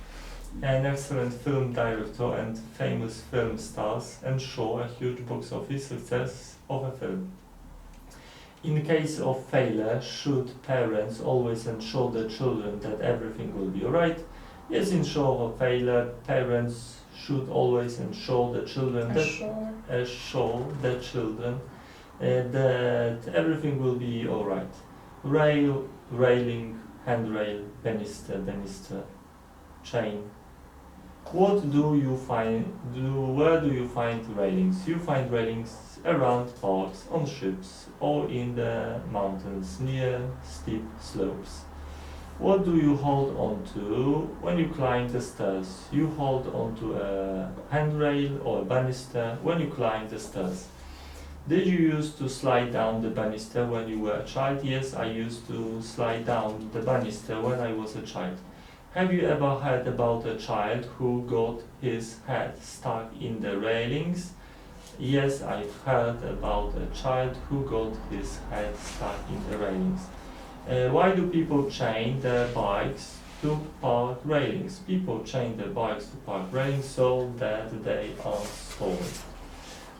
an excellent film director and famous film stars ensure a huge box office success of a film. In case of failure, should parents always ensure their children that everything will be alright? Yes, in case of a failure, parents should always ensure the children that everything will be alright. Railing, handrail, banister, chain. Where do you find railings? You find railings around parks, on ships, or in the mountains near steep slopes. What do you hold on to when you climb the stairs? You hold on to a handrail or a banister when you climb the stairs. Did you used to slide down the banister when you were a child? Yes, I used to slide down the banister when I was a child. Have you ever heard about a child who got his head stuck in the railings? Yes, I've heard about a child who got his head stuck in the railings. Why do people chain their bikes to park railings? People chain their bikes to park railings so that they aren't stolen.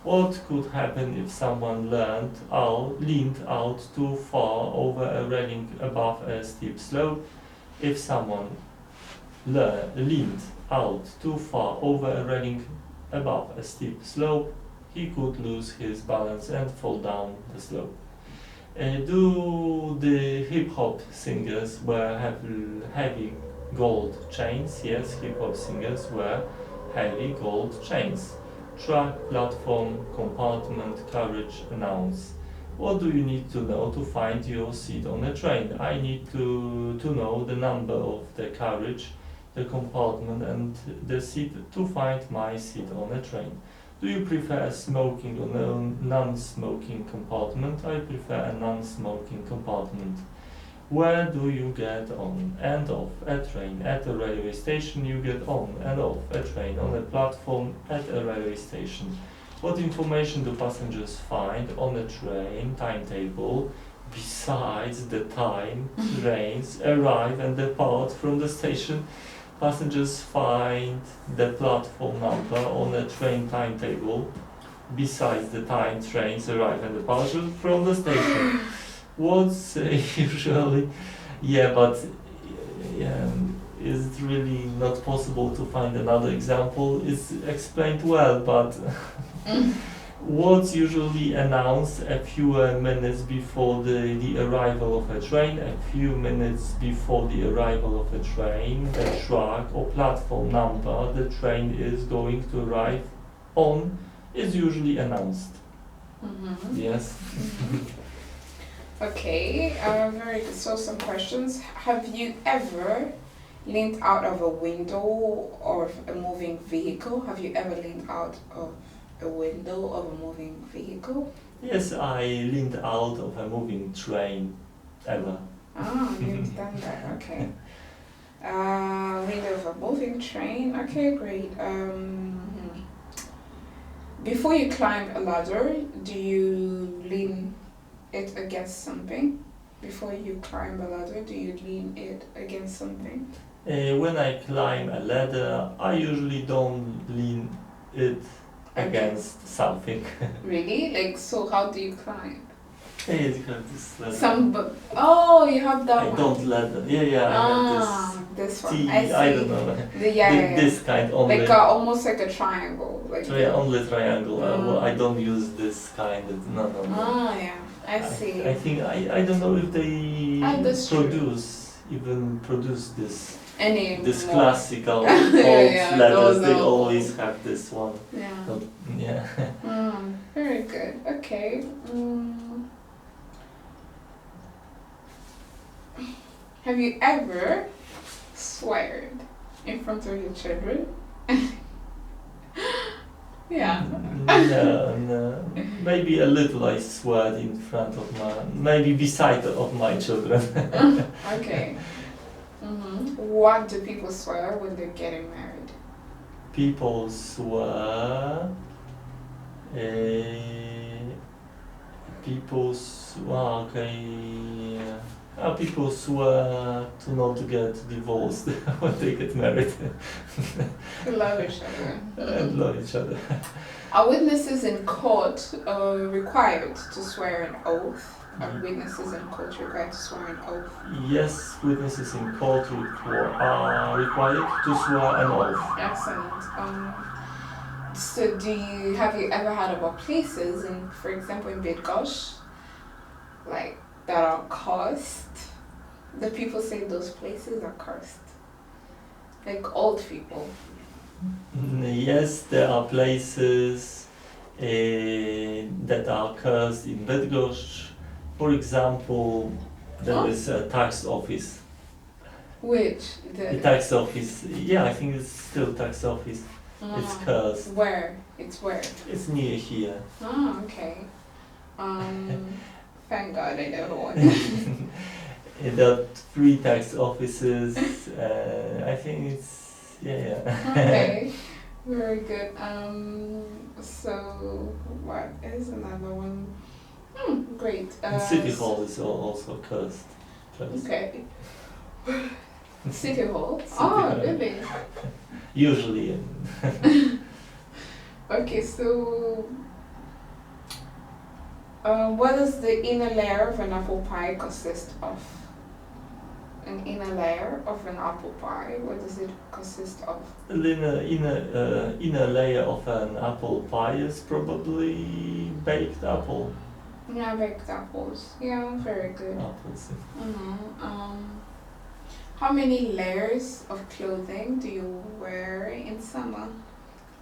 What could happen if someone leaned out too far over a railing above a steep slope? If someone leaned out too far over a railing above a steep slope, he could lose his balance and fall down the slope. Do the hip-hop singers wear heavy gold chains? Yes, hip-hop singers wear heavy gold chains. Track, platform, compartment, carriage, announce. What do you need to know to find your seat on a train? I need to know the number of the carriage, the compartment and the seat to find my seat on a train. Do you prefer a smoking or non-smoking compartment? I prefer a non-smoking compartment. Where do you get on and off a train? At a railway station you get on and off a train. On a platform at a railway station. What information do passengers find on a train timetable besides the time trains arrive and depart from the station? Passengers find the platform number on a train timetable besides the time trains arrive and depart from the station. What's usually, is it really not possible to find another example? It's explained well, but what's usually announced a few minutes before the arrival of a train? A few minutes before the arrival of a train, the track or platform number the train is going to arrive on is usually announced. Yes. Okay, very good. So some questions. Have you ever leaned out of a window of a moving vehicle? Have you ever leaned out of a window of a moving vehicle? Yes, I leaned out of a moving train ever. Ah, you've done that, okay. Window of a moving train, okay, great. Before you climb a ladder, do you lean it against something? before you climb a ladder, do you lean it against something? When I climb a ladder, I usually don't lean it against something. Really? Like, so how do you climb? It's got this ladder. You have that I one. don't ladder. Yeah, I have this this one. T, I see. I don't know. This kind only. Like almost like a triangle. Like Only triangle. Well, I don't use this kind. No. yeah. I see. I think I don't know if they that's true. produce this This classical old yeah, letters. They no. always have this one. Yeah. But, yeah. Very good. Okay. Have you ever sweared in front of your children? Yeah. No. Maybe a little I swear in front of maybe beside of my children. Okay. What do people swear when they're getting married? People swear. People swear to not get divorced when they get married. To love each other. And love each other. Are witnesses in court required to swear an oath? Are witnesses in court required to swear an oath? Yes, witnesses in court are required to swear an oath. Excellent. So have you ever heard about places in, for example, in Bydgoszcz, like that are cursed? The people say those places are cursed. Like old people. Yes, there are places that are cursed in Bydgoszcz. For example, there is a tax office. Which? The tax office, yeah, I think it's still tax office. It's cursed. Where? It's where? It's near here. Oh, okay. Thank God I know one. There are 3 tax offices. I think it's Okay, very good. So what is another one? Great. And City Hall is also cursed. Okay. City Hall? City Hall. Really? Usually. Okay, so what does the inner layer of an apple pie consist of? An inner layer of an apple pie, what does it consist of? Inner layer of an apple pie is probably baked apple. Yeah, baked apples. Yeah, very good. Apples. How many layers of clothing do you wear in summer?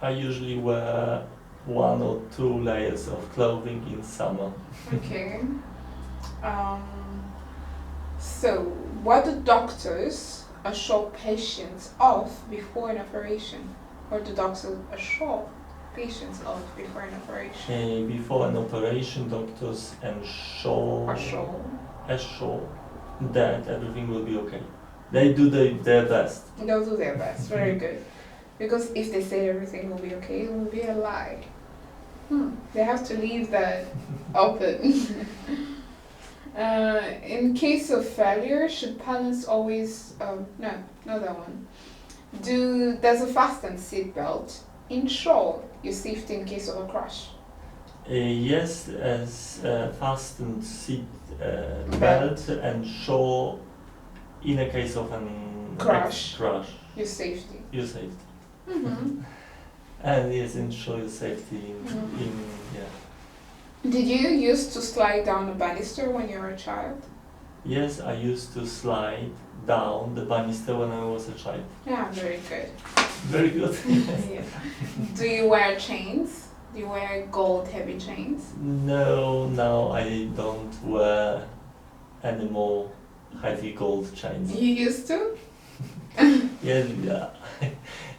I usually wear 1 or 2 layers of clothing in summer. Okay. So, what do doctors assure patients of before an operation? What do doctors assure patients of before an operation? Before an operation, doctors assure that everything will be okay. They do their best. They'll do their best. Very good. Because if they say everything will be okay, it will be a lie. They have to leave that open. In case of failure, should parents always no, not that one. Does a fasten seatbelt ensure your safety in case of a crash? Yes, as fastened seat belt ensure in a case of an crash. Your safety. And yes, ensure your safety Did you used to slide down a banister when you were a child? Yes, I used to slide down the banister when I was a child. Yeah, very good. Very good. Yeah. Do you wear chains? Do you wear gold heavy chains? No, I don't wear any more heavy gold chains. You used to?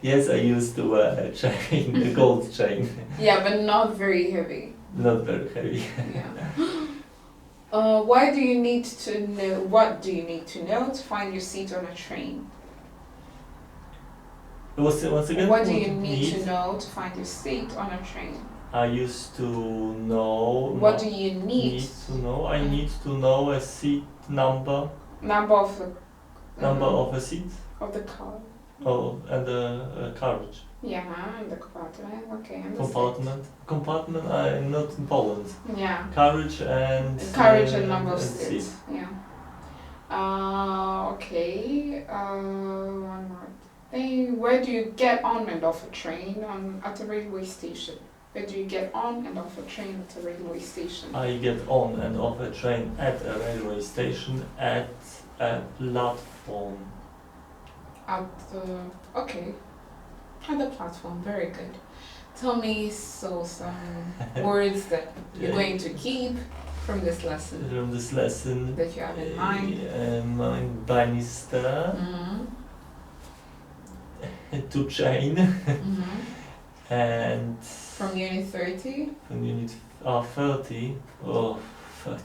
Yes, I used to wear a chain, a gold chain. Yeah, but not very heavy. Not very heavy. Yeah. What do you need to know to find your seat on a train? Once again, What do you need to know to find your seat on a train? I used to know. What do you need? Need to know. I need to know a seat number. Number of the Number of a seat. of the car. Oh, and the carriage. Yeah, and the compartment. Okay, and the Compartment. Compartment. I'm not in Poland. seat. Yeah. Carriage and. Carriage and number of and seats. Yeah. Okay. One more thing. Where do you get on and off a train at a railway station? Where do you get on and off a train at a railway station? I get on and off a train at a railway station at a platform. At the platform. Very good. Tell me some words that you're going to keep from this lesson From this lesson. that you have in mind. Mind banister. Mm-hmm. To chain. Mm-hmm. And From unit 30, from unit 30. Oh, 30.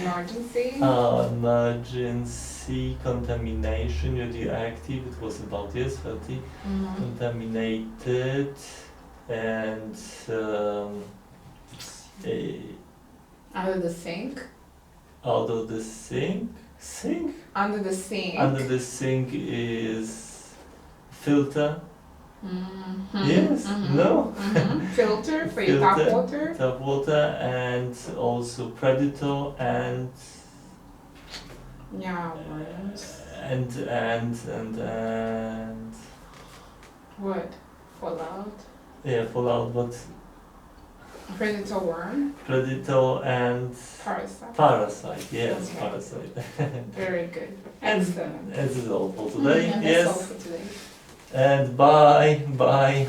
emergency. Emergency contamination, radioactive. It was about 30. Mm-hmm. Contaminated and Under the sink. out of the sink. Sink? Under the sink. Under the sink is filter. Mm-hmm. Yes? Mm-hmm. No? Mm-hmm. Filter for your tap Filter. water. Tap water and also predator and Yeah, worms. and What? Fallout. yeah, fallout, but Predator worm. predator and Parasite. parasite. Yes, Okay. parasite. Very good. And Excellent. this is all for today. And that's all Yes. for today. And bye.